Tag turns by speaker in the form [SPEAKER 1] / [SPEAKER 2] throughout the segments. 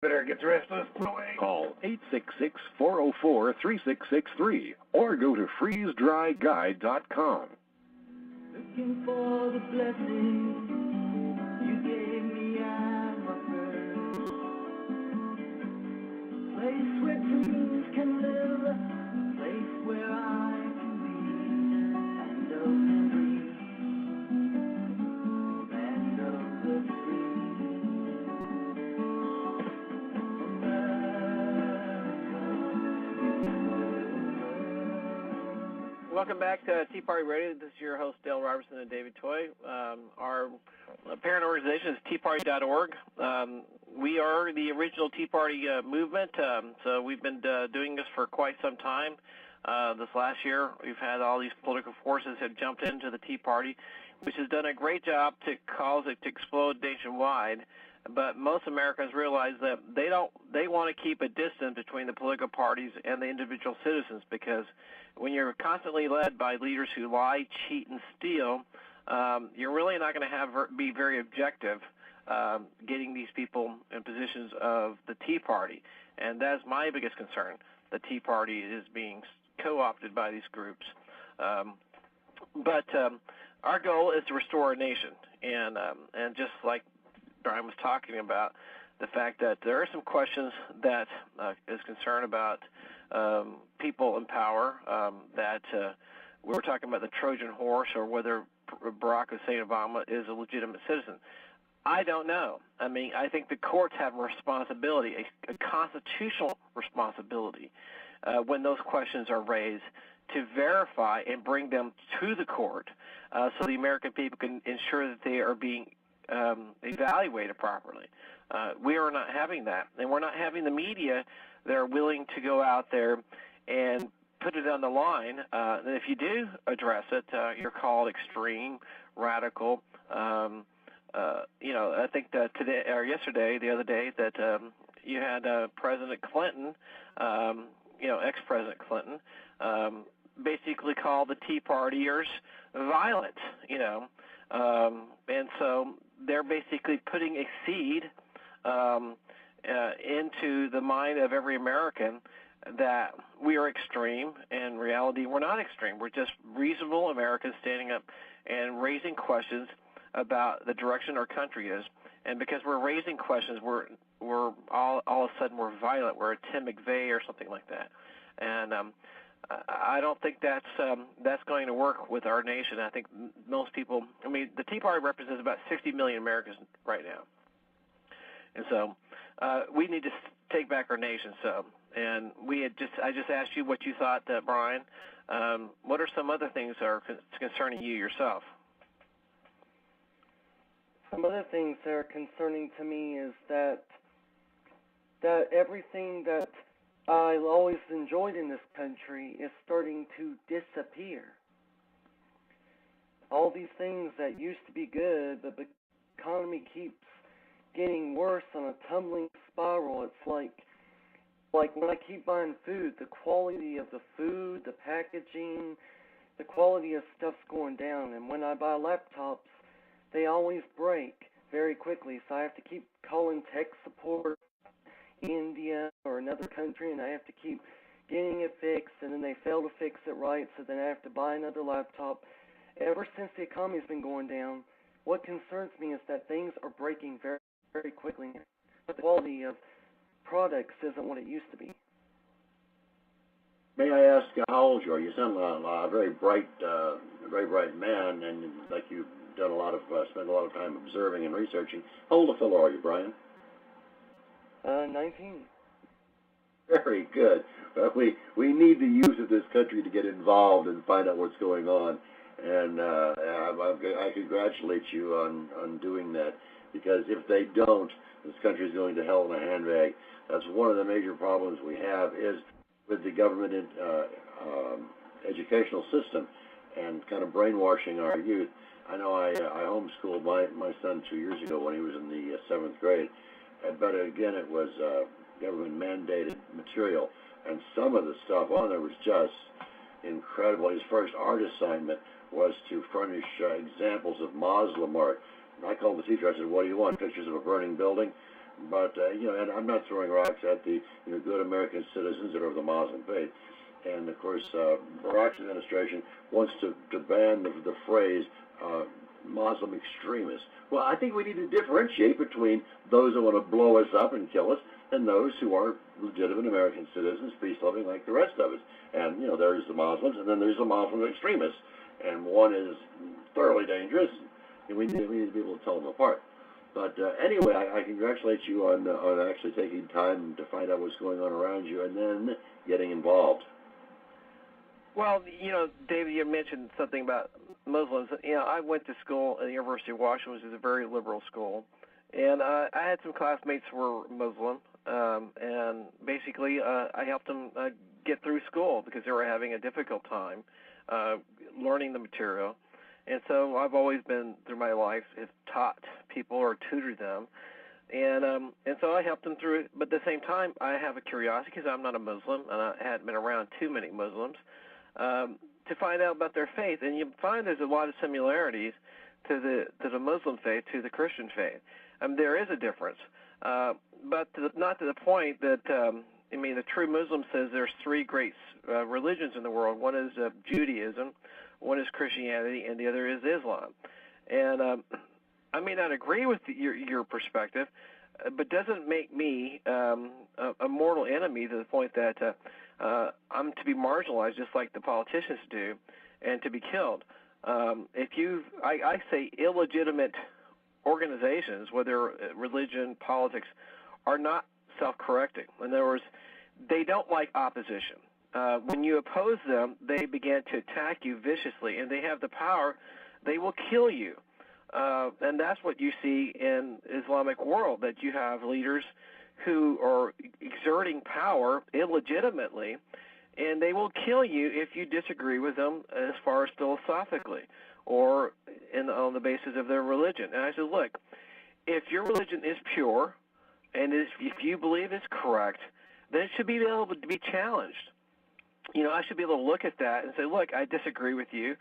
[SPEAKER 1] Better gets restless.
[SPEAKER 2] Call 866-404-3663 or go to freezedryguide.com.
[SPEAKER 3] Looking for the blessings you gave me at my birth. A place where dreams can live, a place where I can be land of the free, land of the free.
[SPEAKER 4] Welcome back to Tea Party Radio. This is your host, Dale Robertson and David Toy. Our parent organization is teaparty.org. We are the original Tea Party movement, so we've been doing this for quite some time. This last year, we've had all these political forces have jumped into the Tea Party, which has done a great job to cause it to explode nationwide. But most Americans realize that they want to keep a distance between the political parties and the individual citizens, because when you're constantly led by leaders who lie, cheat, and steal, you're really not going to be very objective getting these people in positions of the Tea Party. And that's my biggest concern. The Tea Party is being co-opted by these groups. But our goal is to restore our nation. And just like Brian was talking about, the fact that there are some questions that is concerned about people in power, that we were talking about the Trojan horse or whether Barack Hussein Obama is a legitimate citizen. I don't know. I mean, I think the courts have a responsibility, a constitutional responsibility, when those questions are raised, to verify and bring them to the court so the American people can ensure that they are being evaluated properly. We are not having that, and we're not having the media that are willing to go out there and put it on the line. And if you do address it, you're called extreme, radical. I think that today or yesterday, the other day, that you had President Clinton, ex-President Clinton, basically called the Tea Partiers violent. And so they're basically putting a seed into the mind of every American that we are extreme. In reality, we're not extreme. We're just reasonable Americans standing up and raising questions about the direction our country is. And because we're raising questions, we're all of a sudden we're violent. We're a Tim McVeigh or something like that. And I don't think that's going to work with our nation. I think most people, the Tea Party represents about 60 million Americans right now. And so we need to take back our nation. So, and I just asked you what you thought, Brian. What are some other things that are concerning you yourself?
[SPEAKER 5] Some other things that are concerning to me is that everything that I always enjoyed in this country is starting to disappear. All these things that used to be good, but the economy keeps getting worse on a tumbling spiral. It's like when I keep buying food, the quality of the food, the packaging, the quality of stuff's going down. And when I buy laptops, they always break very quickly, so I have to keep calling tech support India or another country, and I have to keep getting it fixed, and then they fail to fix it right, so then I have to buy another laptop. Ever since the economy's been going down, what concerns me is that things are breaking very, very quickly. The quality of products isn't what it used to be.
[SPEAKER 6] May I ask how old you are? You sound a very bright man, and like you've done spent a lot of time observing and researching. How old a fellow are you, Brian?
[SPEAKER 5] 19.
[SPEAKER 6] Very good. Well, we need the youth of this country to get involved and find out what's going on. And I congratulate you on doing that, because if they don't, this country is going to hell in a handbag. That's one of the major problems we have is with the government educational system and kind of brainwashing our youth. I know I homeschooled my son 2 years ago when he was in the 7th grade. But again, it was government-mandated material, and some of the stuff on there was just incredible. His first art assignment was to furnish examples of Muslim art. And I called the teacher. I said, "What do you want? Pictures of a burning building?" But and I'm not throwing rocks at the good American citizens that are of the Muslim faith. And of course, Barack's administration wants to ban the phrase Muslim extremists. Well, I think we need to differentiate between those who want to blow us up and kill us and those who are legitimate American citizens, peace-loving like the rest of us. And, there's the Muslims, and then there's the Muslim extremists. And one is thoroughly dangerous, and we need to be able to tell them apart. But anyway, I congratulate you on actually taking time to find out what's going on around you and then getting involved.
[SPEAKER 4] Well, David, you mentioned something about Muslims. I went to school at the University of Washington, which is a very liberal school, and I had some classmates who were Muslim, and basically I helped them get through school because they were having a difficult time learning the material. And so I've always been, through my life, have taught people or tutored them, and so I helped them through it. But at the same time, I have a curiosity because I'm not a Muslim, and I hadn't been around too many Muslims, to find out about their faith. And you find there's a lot of similarities to the Muslim faith, to the Christian faith. There is a difference, but not to the point that, the true Muslim says there's three great religions in the world. One is Judaism, one is Christianity, and the other is Islam. And I may not agree with your perspective, but doesn't make me a mortal enemy to the point that I'm to be marginalized just like the politicians do and to be killed. I say illegitimate organizations, whether religion, politics, are not self-correcting. In other words, they don't like opposition. When you oppose them, they begin to attack you viciously, and they have the power. They will kill you. And that's what you see in Islamic world, that you have leaders who are exerting power illegitimately, and they will kill you if you disagree with them as far as philosophically or on the basis of their religion. And I said, look, if your religion is pure and if you believe it's correct, then it should be able to be challenged. I should be able to look at that and say, look, I disagree with you,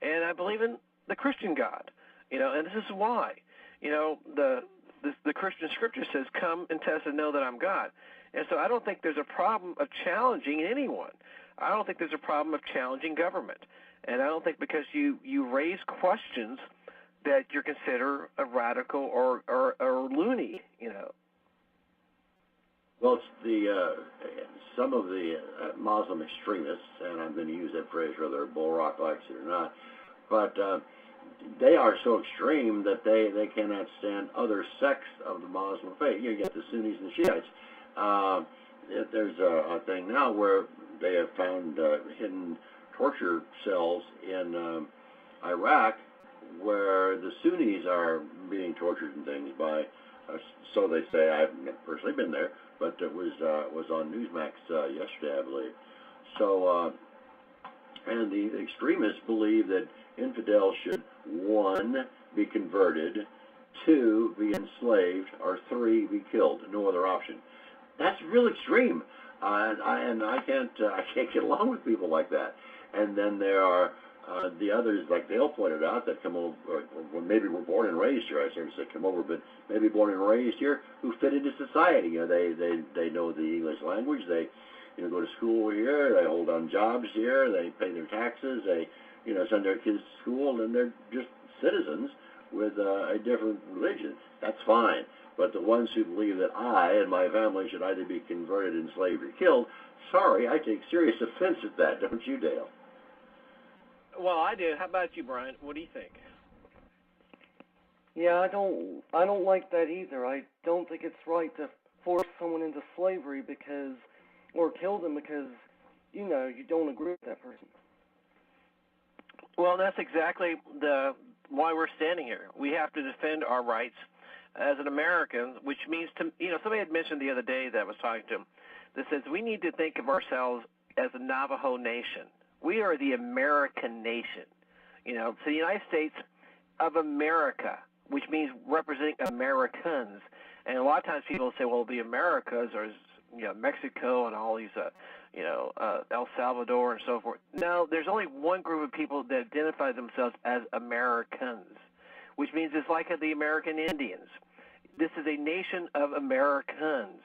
[SPEAKER 4] and I believe in the Christian God, and this is why. The Christian scripture says, come and test and know that I'm God. And so I don't think there's a problem of challenging anyone. I don't think there's a problem of challenging government. And I don't think because you raise questions that you're considered a radical or loony,
[SPEAKER 6] Well, it's some of the Muslim extremists, and I'm going to use that phrase whether Bull Rock likes it or not, but they are so extreme that they cannot stand other sects of the Muslim faith. You get the Sunnis and the Shiites. There's a thing now where they have found hidden torture cells in Iraq where the Sunnis are being tortured and things by, so they say. I've personally been there, but it was on Newsmax yesterday, I believe. So, and the extremists believe that infidels should, 1, be converted, 2, be enslaved, or 3, be killed. No other option. That's real extreme, and I can't get along with people like that. And then there are the others, like Dale pointed out, that come over, or maybe were born and raised here. I started to say come over, but maybe born and raised here, who fit into society. They know the English language. They go to school here. They hold on jobs here. They pay their taxes. They send their kids to school, and they're just citizens with a different religion. That's fine. But the ones who believe that I and my family should either be converted, enslaved, or killed, sorry, I take serious offense at that, don't you, Dale?
[SPEAKER 4] Well, I do. How about you, Brian? What do you think?
[SPEAKER 5] Yeah, I don't like that either. I don't think it's right to force someone into slavery or kill them because, you don't agree with that person.
[SPEAKER 4] Well, that's exactly why we're standing here. We have to defend our rights as an American, which means somebody had mentioned the other day that I was talking to him that says we need to think of ourselves as a Navajo nation. We are the American nation, so the United States of America, which means representing Americans. And a lot of times people say, well, the Americas are, Mexico and all these, El Salvador and so forth. No, there's only one group of people that identify themselves as Americans, which means it's like the American Indians. This is a nation of Americans.